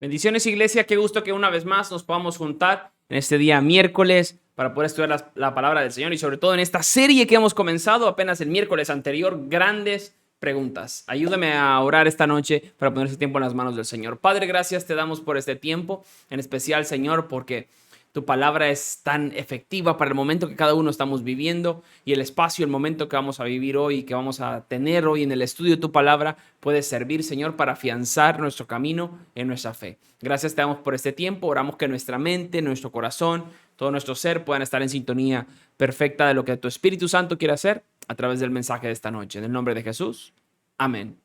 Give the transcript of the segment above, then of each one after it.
Bendiciones, iglesia. Qué gusto que una vez más nos podamos juntar en este día miércoles para poder estudiar la palabra del Señor y sobre todo en esta serie que hemos comenzado apenas el miércoles anterior, grandes preguntas. Ayúdame a orar esta noche para poner este tiempo en las manos del Señor. Padre, gracias te damos por este tiempo, en especial, Señor, porque tu palabra es tan efectiva para el momento que cada uno estamos viviendo y el espacio, el momento que vamos a vivir hoy, que vamos a tener hoy en el estudio de tu palabra, puede servir, Señor, para afianzar nuestro camino en nuestra fe. Gracias te damos por este tiempo. Oramos que nuestra mente, nuestro corazón, todo nuestro ser puedan estar en sintonía perfecta de lo que tu Espíritu Santo quiere hacer a través del mensaje de esta noche. En el nombre de Jesús. Amén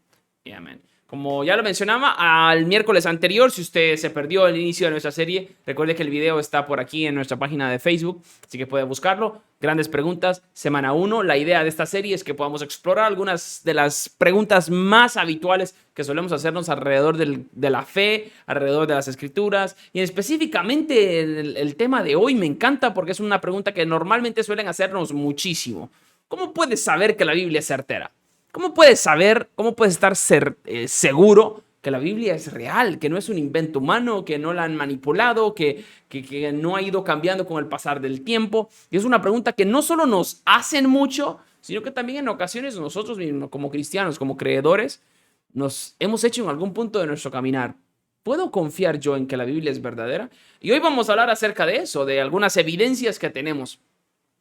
y amén. Como ya lo mencionaba al miércoles anterior, si usted se perdió el inicio de nuestra serie, recuerde que el video está por aquí en nuestra página de Facebook, así que puede buscarlo. Grandes preguntas, semana 1. La idea de esta serie es que podamos explorar algunas de las preguntas más habituales que solemos hacernos alrededor de la fe, alrededor de las escrituras. Y específicamente el tema de hoy me encanta porque es una pregunta que normalmente suelen hacernos muchísimo. ¿Cómo puedes saber que la Biblia es certera? ¿Cómo puedes saber, cómo puedes estar seguro que la Biblia es real, que no es un invento humano, que no la han manipulado, que no ha ido cambiando con el pasar del tiempo? Y es una pregunta que no solo nos hacen mucho, sino que también en ocasiones nosotros mismos, como cristianos, como creedores, nos hemos hecho en algún punto de nuestro caminar. ¿Puedo confiar yo en que la Biblia es verdadera? Y hoy vamos a hablar acerca de eso, de algunas evidencias que tenemos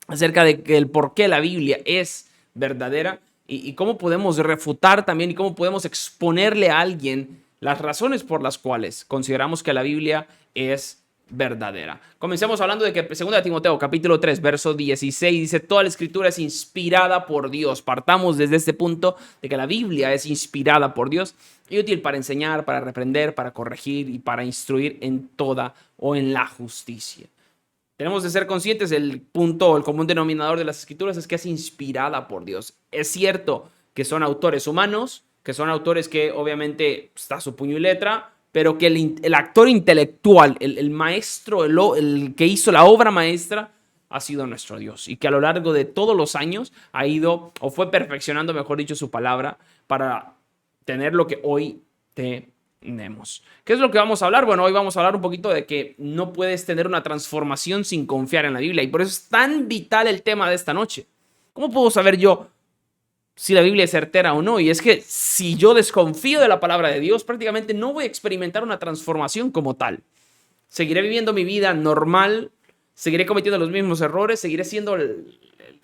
acerca de el por qué la Biblia es verdadera. Y cómo podemos refutar también y cómo podemos exponerle a alguien las razones por las cuales consideramos que la Biblia es verdadera. Comencemos hablando de que 2 Timoteo capítulo 3 verso 16 dice: toda la escritura es inspirada por Dios. Partamos desde este punto de que la Biblia es inspirada por Dios y útil para enseñar, para reprender, para corregir y para instruir en toda o en la justicia. Tenemos de ser conscientes del punto, el común denominador de las escrituras es que es inspirada por Dios. Es cierto que son autores humanos, que son autores que obviamente está su puño y letra, pero que el actor intelectual, el maestro, el que hizo la obra maestra, ha sido nuestro Dios. Y que a lo largo de todos los años ha ido, o fue perfeccionando, mejor dicho, su palabra para tener lo que hoy tenemos. ¿Qué es lo que vamos a hablar? Bueno, hoy vamos a hablar un poquito de que no puedes tener una transformación sin confiar en la Biblia. Y por eso es tan vital el tema de esta noche. ¿Cómo puedo saber yo si la Biblia es certera o no? Y es que si yo desconfío de la palabra de Dios, prácticamente no voy a experimentar una transformación como tal. Seguiré viviendo mi vida normal, seguiré cometiendo los mismos errores,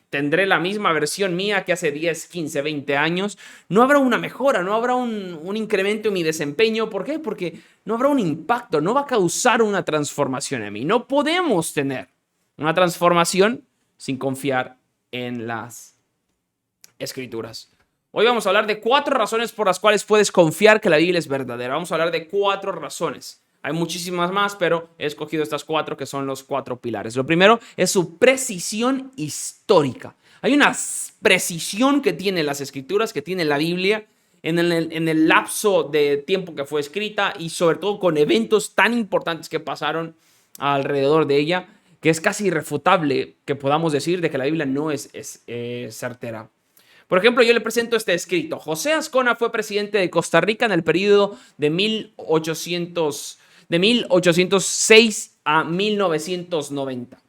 tendré la misma versión mía que hace 10, 15, 20 años. No habrá una mejora, no habrá un incremento en mi desempeño. ¿Por qué? Porque no habrá un impacto, no va a causar una transformación en mí. No podemos tener una transformación sin confiar en las escrituras. Hoy vamos a hablar de 4 razones por las cuales puedes confiar que la Biblia es verdadera. Vamos a hablar de 4 razones. Hay muchísimas más, pero he escogido estas 4 que son los 4 pilares. Lo primero es su precisión histórica. Hay una precisión que tienen las escrituras, que tiene la Biblia en el lapso de tiempo que fue escrita y sobre todo con eventos tan importantes que pasaron alrededor de ella, que es casi irrefutable que podamos decir de que la Biblia no es certera. Por ejemplo, yo le presento este escrito. José Azcona fue presidente de Costa Rica en el periodo de 1806 a 1990.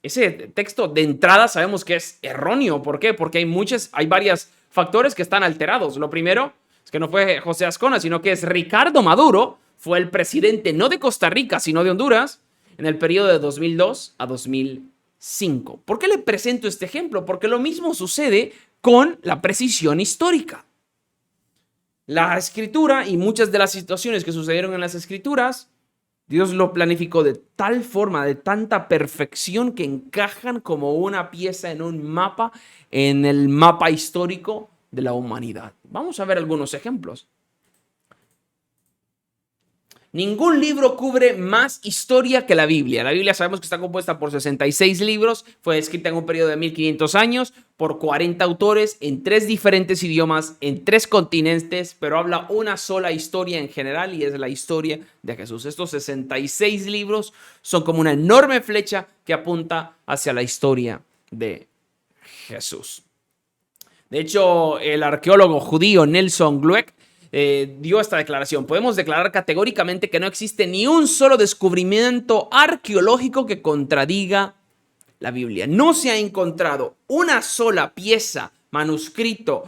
Ese texto de entrada sabemos que es erróneo. ¿Por qué? Porque hay varios factores que están alterados. Lo primero es que no fue José Azcona, sino que es Ricardo Maduro. Fue el presidente no de Costa Rica, sino de Honduras en el periodo de 2002 a 2005. ¿Por qué le presento este ejemplo? Porque lo mismo sucede con la precisión histórica. La escritura y muchas de las situaciones que sucedieron en las escrituras, Dios lo planificó de tal forma, de tanta perfección, que encajan como una pieza en un mapa, en el mapa histórico de la humanidad. Vamos a ver algunos ejemplos. Ningún libro cubre más historia que la Biblia. La Biblia sabemos que está compuesta por 66 libros, fue escrita en un periodo de 1500 años por 40 autores en 3 diferentes idiomas, en 3 continentes, pero habla una sola historia en general y es la historia de Jesús. Estos 66 libros son como una enorme flecha que apunta hacia la historia de Jesús. De hecho, el arqueólogo judío Nelson Glueck dio esta declaración. Podemos declarar categóricamente que no existe ni un solo descubrimiento arqueológico que contradiga la Biblia. No se ha encontrado una sola pieza, manuscrito,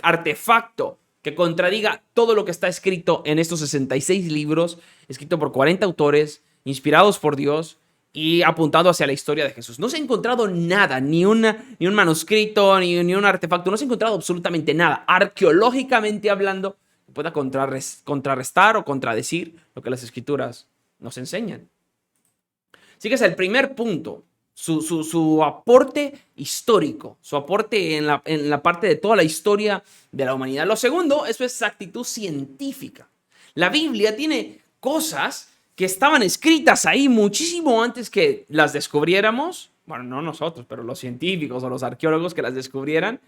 artefacto que contradiga todo lo que está escrito en estos 66 libros, escrito por 40 autores, inspirados por Dios y apuntando hacia la historia de Jesús. No se ha encontrado nada, ni un manuscrito, ni un artefacto, no se ha encontrado absolutamente nada, arqueológicamente hablando, que pueda contrarrestar o contradecir lo que las escrituras nos enseñan. Así que es el primer punto, su aporte histórico, su aporte en la parte de toda la historia de la humanidad. Lo segundo es su exactitud científica. La Biblia tiene cosas que estaban escritas ahí muchísimo antes que las descubriéramos. Bueno, no nosotros, pero los científicos o los arqueólogos que las descubrieran.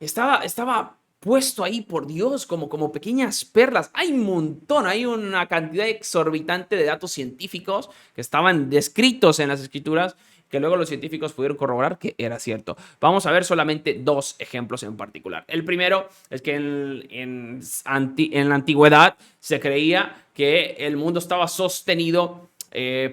Estaba puesto ahí por Dios como pequeñas perlas. Hay un montón, hay una cantidad exorbitante de datos científicos que estaban descritos en las escrituras que luego los científicos pudieron corroborar que era cierto. Vamos a ver solamente dos ejemplos en particular. El primero es que en la antigüedad se creía que el mundo estaba sostenido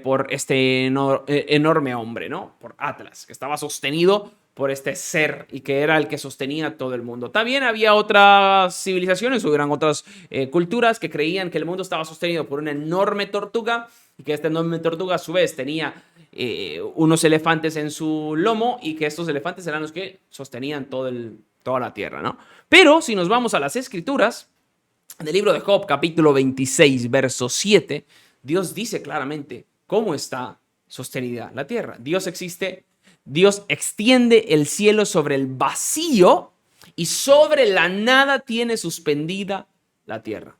por este enorme hombre, ¿no? Por Atlas, que estaba sostenido por este ser y que era el que sostenía todo el mundo. También había otras civilizaciones, hubieran otras culturas que creían que el mundo estaba sostenido por una enorme tortuga y que esta enorme tortuga a su vez tenía unos elefantes en su lomo y que estos elefantes eran los que sostenían toda la tierra, ¿no? Pero si nos vamos a las escrituras, en el libro de Job, capítulo 26, verso 7, Dios dice claramente cómo está sostenida la tierra. Dios existe, Dios extiende el cielo sobre el vacío y sobre la nada tiene suspendida la tierra.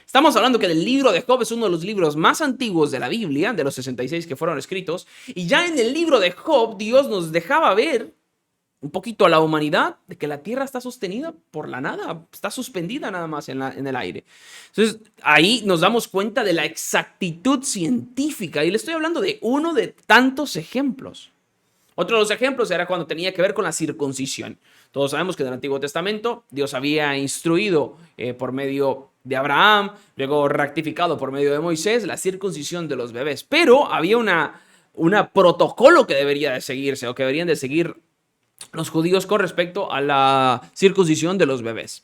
Estamos hablando que el libro de Job es uno de los libros más antiguos de la Biblia, de los 66 que fueron escritos, y ya en el libro de Job Dios nos dejaba ver un poquito a la humanidad de que la tierra está sostenida por la nada, está suspendida nada más en el aire. Entonces ahí nos damos cuenta de la exactitud científica y le estoy hablando de uno de tantos ejemplos. Otro de los ejemplos era cuando tenía que ver con la circuncisión. Todos sabemos que en el Antiguo Testamento Dios había instruido por medio de Abraham, luego rectificado por medio de Moisés, la circuncisión de los bebés. Pero había una protocolo que debería de seguirse o que deberían de seguir los judíos con respecto a la circuncisión de los bebés.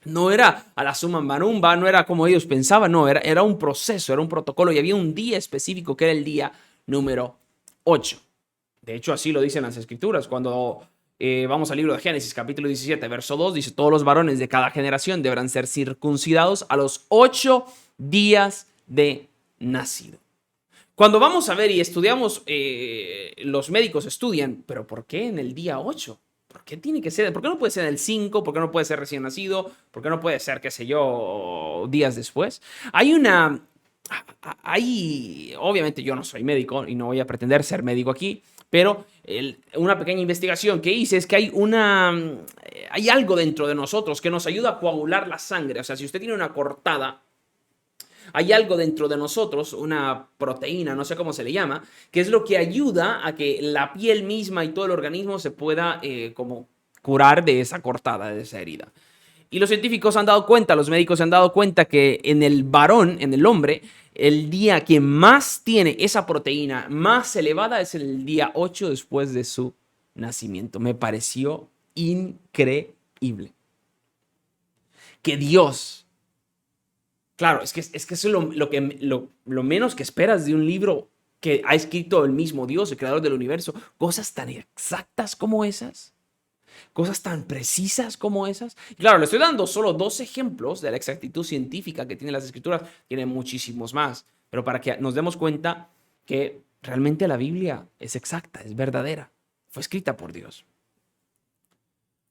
No era a la suma marumba, no era como ellos pensaban, no, era un proceso, era un protocolo y había un día específico que era el día número 8. De hecho, así lo dicen las escrituras. Cuando vamos al libro de Génesis, capítulo 17, verso 2, dice: todos los varones de cada generación deberán ser circuncidados a los 8 días de nacido. Cuando vamos a ver y estudiamos, los médicos estudian, pero ¿por qué en el día 8? ¿Por qué tiene que ser? ¿Por qué no puede ser en el 5? ¿Por qué no puede ser recién nacido? ¿Por qué no puede ser, qué sé yo, días después? Obviamente yo no soy médico y no voy a pretender ser médico aquí, pero una pequeña investigación que hice es que hay algo dentro de nosotros que nos ayuda a coagular la sangre. O sea, si usted tiene una cortada, hay algo dentro de nosotros, una proteína, no sé cómo se le llama, que es lo que ayuda a que la piel misma y todo el organismo se pueda como curar de esa cortada, de esa herida. Y los científicos han dado cuenta, los médicos se han dado cuenta que en el varón, en el hombre, el día que más tiene esa proteína más elevada es el día 8 después de su nacimiento. Me pareció increíble. Que Dios, claro, es que eso es lo menos que esperas de un libro que ha escrito el mismo Dios, el creador del universo. Cosas tan exactas como esas. Cosas tan precisas como esas. Y claro, le estoy dando solo 2 ejemplos de la exactitud científica que tienen las escrituras. Tiene muchísimos más. Pero para que nos demos cuenta que realmente la Biblia es exacta, es verdadera. Fue escrita por Dios.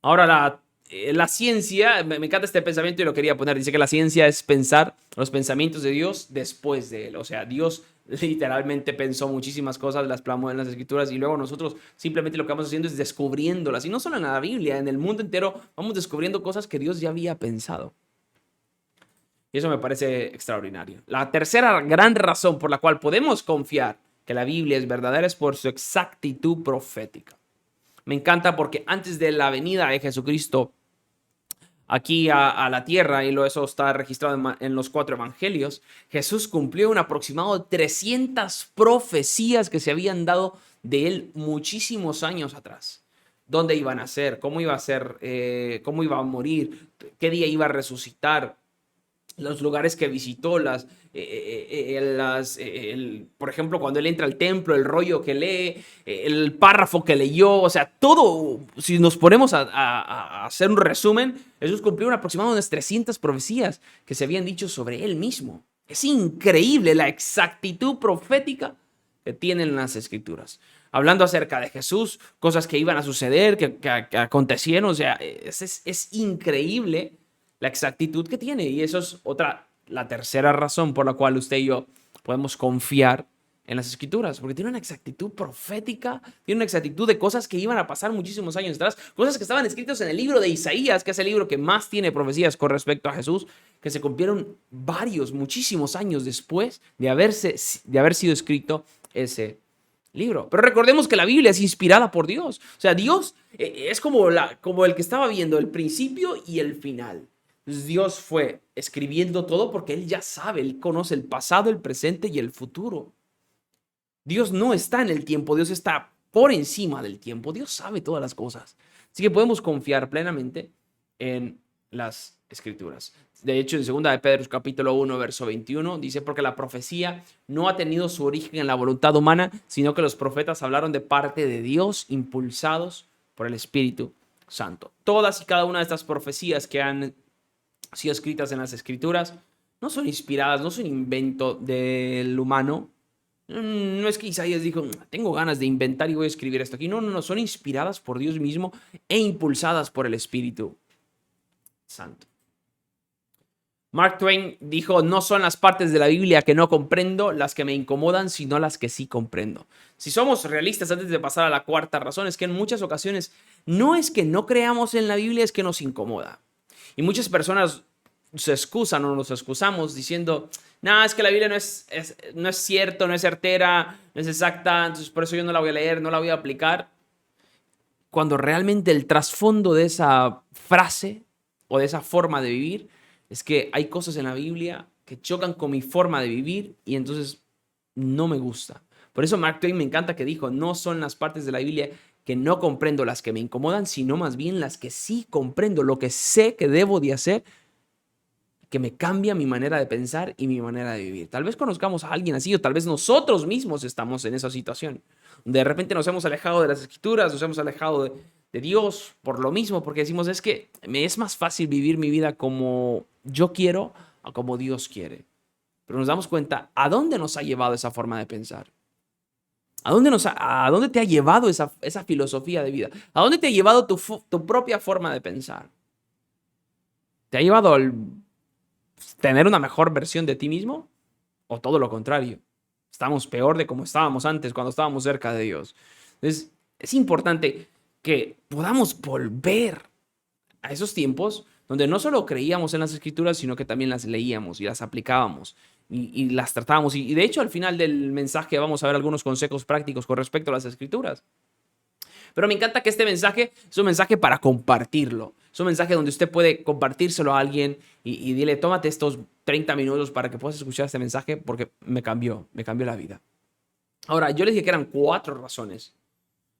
Ahora, la ciencia, me encanta este pensamiento y lo quería poner. Dice que la ciencia es pensar los pensamientos de Dios después de Él. O sea, Dios literalmente pensó muchísimas cosas, las plasmó en las escrituras y luego nosotros simplemente lo que vamos haciendo es descubriéndolas. Y no solo en la Biblia, en el mundo entero vamos descubriendo cosas que Dios ya había pensado. Y eso me parece extraordinario. La tercera gran razón por la cual podemos confiar que la Biblia es verdadera es por su exactitud profética. Me encanta porque antes de la venida de Jesucristo aquí a la tierra, y eso está registrado en los 4 evangelios, Jesús cumplió un aproximado de 300 profecías que se habían dado de él muchísimos años atrás. ¿Dónde iba a nacer? ¿Cómo iba a ser? ¿Cómo iba a morir? ¿Qué día iba a resucitar? Los lugares que visitó, por ejemplo, cuando él entra al templo, el rollo que lee, el párrafo que leyó, o sea, todo, si nos ponemos a hacer un resumen, Jesús cumplió un aproximado de unas 300 profecías que se habían dicho sobre él mismo. Es increíble la exactitud profética que tienen las escrituras. Hablando acerca de Jesús, cosas que iban a suceder, que acontecieron, o sea, es increíble la exactitud que tiene. Y eso es la tercera razón por la cual usted y yo podemos confiar en las escrituras, porque tiene una exactitud profética, tiene una exactitud de cosas que iban a pasar muchísimos años atrás, cosas que estaban escritas en el libro de Isaías, que es el libro que más tiene profecías con respecto a Jesús, que se cumplieron muchísimos años después de haber sido escrito ese libro. Pero recordemos que la Biblia es inspirada por Dios. O sea, Dios es como el que estaba viendo el principio y el final. Dios fue escribiendo todo porque Él ya sabe, Él conoce el pasado, el presente y el futuro. Dios no está en el tiempo, Dios está por encima del tiempo. Dios sabe todas las cosas. Así que podemos confiar plenamente en las Escrituras. De hecho, en 2 de Pedro capítulo 1, verso 21, dice, porque la profecía no ha tenido su origen en la voluntad humana, sino que los profetas hablaron de parte de Dios, impulsados por el Espíritu Santo. Todas y cada una de estas profecías que han sido escritas en las Escrituras no son inspiradas, no son invento del humano. No es que Isaías dijo, tengo ganas de inventar y voy a escribir esto aquí. No, son inspiradas por Dios mismo e impulsadas por el Espíritu Santo. Mark Twain dijo, no son las partes de la Biblia que no comprendo las que me incomodan, sino las que sí comprendo. Si somos realistas antes de pasar a la cuarta razón, es que en muchas ocasiones no es que no creamos en la Biblia, es que nos incomoda. Y muchas personas se excusan o nos excusamos diciendo, no, es que la Biblia no es cierto, no es certera, no es exacta, entonces por eso yo no la voy a leer, no la voy a aplicar. Cuando realmente el trasfondo de esa frase o de esa forma de vivir es que hay cosas en la Biblia que chocan con mi forma de vivir y entonces no me gusta. Por eso Mark Twain me encanta que dijo, no son las partes de la Biblia que no comprendo las que me incomodan, sino más bien las que sí comprendo, lo que sé que debo de hacer, que me cambia mi manera de pensar y mi manera de vivir. Tal vez conozcamos a alguien así o tal vez nosotros mismos estamos en esa situación. De repente nos hemos alejado de las Escrituras, nos hemos alejado de Dios por lo mismo, porque decimos, es que me es más fácil vivir mi vida como yo quiero a como Dios quiere. Pero nos damos cuenta, ¿a dónde nos ha llevado esa forma de pensar? ¿A dónde te ha llevado esa filosofía de vida? ¿A dónde te ha llevado tu propia forma de pensar? ¿Te ha llevado al tener una mejor versión de ti mismo? ¿O todo lo contrario? Estamos peor de como estábamos antes, cuando estábamos cerca de Dios. Entonces, es importante que podamos volver a esos tiempos donde no solo creíamos en las Escrituras, sino que también las leíamos y las aplicábamos y las tratábamos. Y de hecho, al final del mensaje vamos a ver algunos consejos prácticos con respecto a las Escrituras. Pero me encanta que este mensaje es un mensaje para compartirlo. Es un mensaje donde usted puede compartírselo a alguien y dile, tómate estos 30 minutos para que puedas escuchar este mensaje porque me cambió la vida. Ahora, yo les dije que eran 4 razones.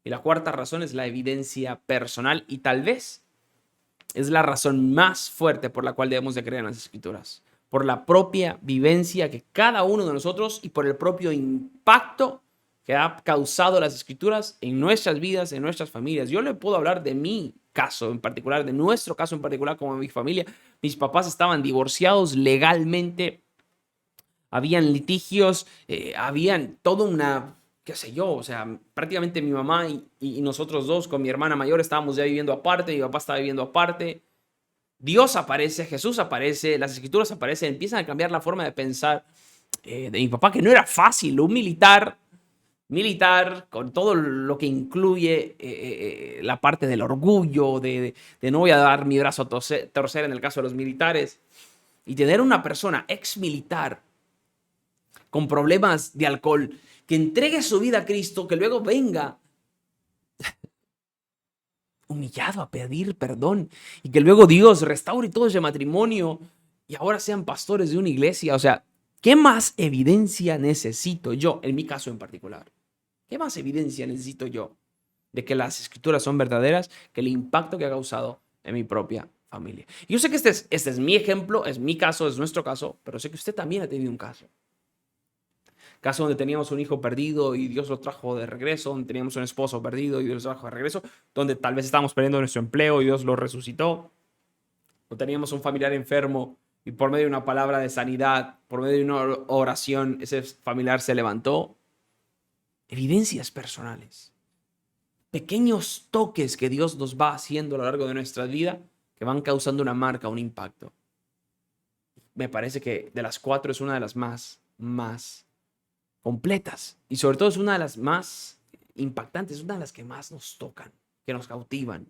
Y la cuarta razón es la evidencia personal y tal vez es la razón más fuerte por la cual debemos de creer en las Escrituras. Por la propia vivencia que cada uno de nosotros y por el propio impacto que ha causado las Escrituras en nuestras vidas, en nuestras familias. Yo le puedo hablar de mi caso en particular, de nuestro caso en particular como mi familia. Mis papás estaban divorciados legalmente, habían litigios, habían toda una, qué sé yo, o sea, prácticamente mi mamá y nosotros dos con mi hermana mayor estábamos ya viviendo aparte, mi papá estaba viviendo aparte. Dios aparece, Jesús aparece, las Escrituras aparecen, empiezan a cambiar la forma de pensar de mi papá, que no era fácil, un militar, con todo lo que incluye la parte del orgullo, de no voy a dar mi brazo a torcer en el caso de los militares, y tener una persona ex militar con problemas de alcohol, que entregue su vida a Cristo, que luego venga humillado a pedir perdón y que luego Dios restaure todo ese matrimonio y ahora sean pastores de una iglesia. O sea, ¿qué más evidencia necesito yo, en mi caso en particular? ¿Qué más evidencia necesito yo de que las escrituras son verdaderas, que el impacto que ha causado en mi propia familia? Y yo sé que este es mi ejemplo, es mi caso, es nuestro caso, pero sé que usted también ha tenido un caso. Caso donde teníamos un hijo perdido y Dios lo trajo de regreso, donde teníamos un esposo perdido y Dios lo trajo de regreso, donde tal vez estábamos perdiendo nuestro empleo y Dios lo resucitó, o teníamos un familiar enfermo y por medio de una palabra de sanidad, por medio de una oración, ese familiar se levantó. Evidencias personales, pequeños toques que Dios nos va haciendo a lo largo de nuestra vida que van causando una marca, un impacto. Me parece que de las 4 es una de las más completas y sobre todo es una de las más impactantes, una de las que más nos tocan, que nos cautivan,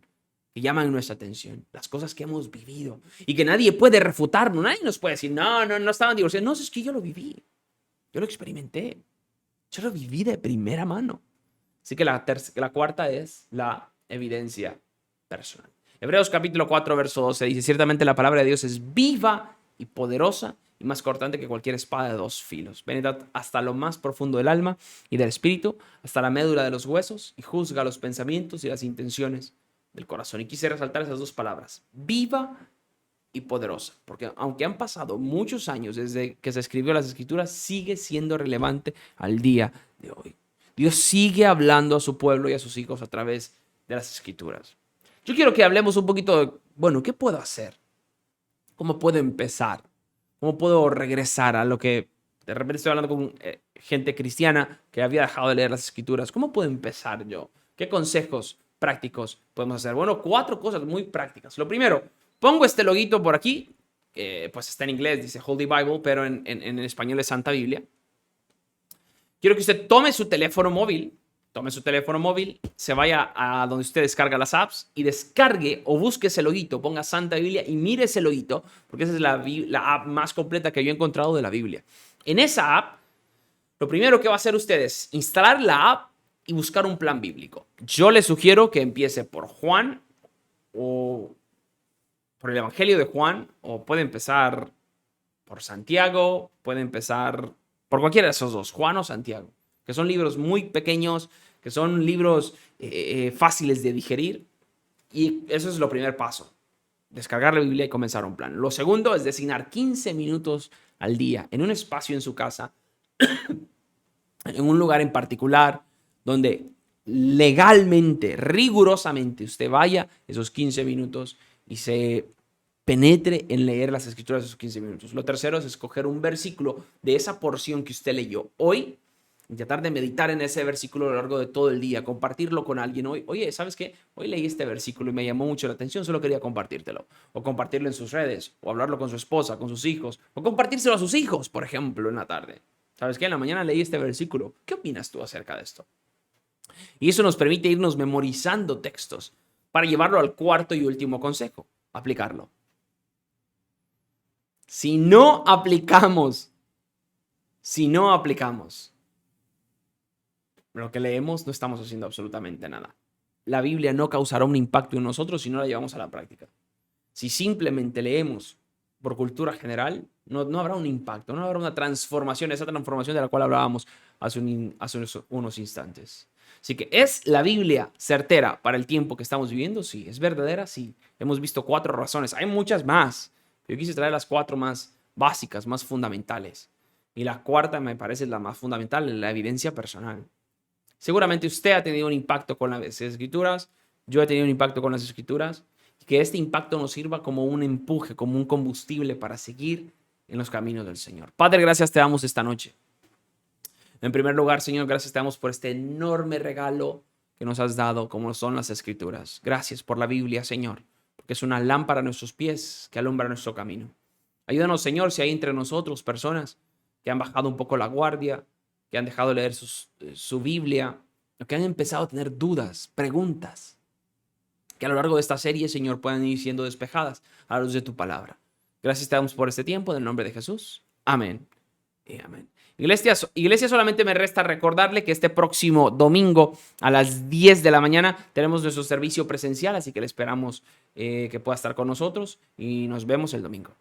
que llaman nuestra atención, las cosas que hemos vivido y que nadie puede refutarnos, nadie nos puede decir, no estaban divorciados, no, es que yo lo viví, yo lo experimenté, yo lo viví de primera mano. Así que la cuarta es la evidencia personal. Hebreos capítulo 4, verso 12 dice, ciertamente la palabra de Dios es viva y poderosa y más cortante que cualquier espada de 2 filos. Penetra hasta lo más profundo del alma y del espíritu, hasta la médula de los huesos y juzga los pensamientos y las intenciones del corazón. Y quise resaltar esas 2 palabras, viva y poderosa, porque aunque han pasado muchos años desde que se escribió las escrituras, sigue siendo relevante al día de hoy. Dios sigue hablando a su pueblo y a sus hijos a través de las escrituras. Yo quiero que hablemos un poquito de, bueno, ¿qué puedo hacer? ¿Cómo puedo empezar? ¿Cómo puedo regresar a lo que de repente estoy hablando con gente cristiana que había dejado de leer las escrituras? ¿Cómo puedo empezar yo? ¿Qué consejos prácticos podemos hacer? Bueno, 4 cosas muy prácticas. Lo primero, pongo este loguito por aquí, pues está en inglés, dice Holy Bible, pero en español es Santa Biblia. Quiero que usted tome su teléfono móvil, se vaya a donde usted descarga las apps y descargue o busque ese loguito, ponga Santa Biblia y mire ese loguito, porque esa es la app más completa que yo he encontrado de la Biblia. En esa app, lo primero que va a hacer usted es instalar la app y buscar un plan bíblico. Yo le sugiero que empiece por Juan o por el Evangelio de Juan, o puede empezar por Santiago, puede empezar por cualquiera de esos 2, Juan o Santiago, que son libros muy pequeños, que son libros fáciles de digerir, y eso es lo primer paso, descargar la Biblia y comenzar un plan. Lo segundo es designar 15 minutos al día en un espacio en su casa, en un lugar en particular, donde legalmente, rigurosamente, usted vaya esos 15 minutos y se penetre en leer las escrituras de esos 15 minutos. Lo tercero es escoger un versículo de esa porción que usted leyó hoy y tratar de meditar en ese versículo a lo largo de todo el día, compartirlo con alguien. Hoy, oye, ¿sabes qué? Hoy leí este versículo y me llamó mucho la atención, solo quería compartírtelo. O compartirlo en sus redes, o hablarlo con su esposa, con sus hijos, o compartírselo a sus hijos, por ejemplo, en la tarde. ¿Sabes qué? En la mañana leí este versículo. ¿Qué opinas tú acerca de esto? Y eso nos permite irnos memorizando textos para llevarlo al cuarto y último consejo, aplicarlo. Si no aplicamos lo que leemos, no estamos haciendo absolutamente nada. La Biblia no causará un impacto en nosotros si no la llevamos a la práctica. Si simplemente leemos por cultura general, no habrá un impacto, no habrá una transformación, esa transformación de la cual hablábamos hace unos instantes. Así que, ¿es la Biblia certera para el tiempo que estamos viviendo? Sí. ¿Es verdadera? Sí. Hemos visto 4 razones. Hay muchas más. Yo quise traer las 4 más básicas, más fundamentales. Y la cuarta me parece la más fundamental, la evidencia personal. Seguramente usted ha tenido un impacto con las escrituras, yo he tenido un impacto con las escrituras, y que este impacto nos sirva como un empuje, como un combustible para seguir en los caminos del Señor. Padre, gracias te damos esta noche. En primer lugar, Señor, gracias te damos por este enorme regalo que nos has dado, como son las escrituras. Gracias por la Biblia, Señor, porque es una lámpara a nuestros pies que alumbra nuestro camino. Ayúdanos, Señor, si hay entre nosotros personas que han bajado un poco la guardia, que han dejado de leer su Biblia, o que han empezado a tener dudas, preguntas, que a lo largo de esta serie, Señor, puedan ir siendo despejadas a la luz de tu palabra. Gracias te damos por este tiempo, en el nombre de Jesús. Amén Amén. Iglesia, solamente me resta recordarle que este próximo domingo a las 10 de la mañana tenemos nuestro servicio presencial, así que le esperamos que pueda estar con nosotros y nos vemos el domingo.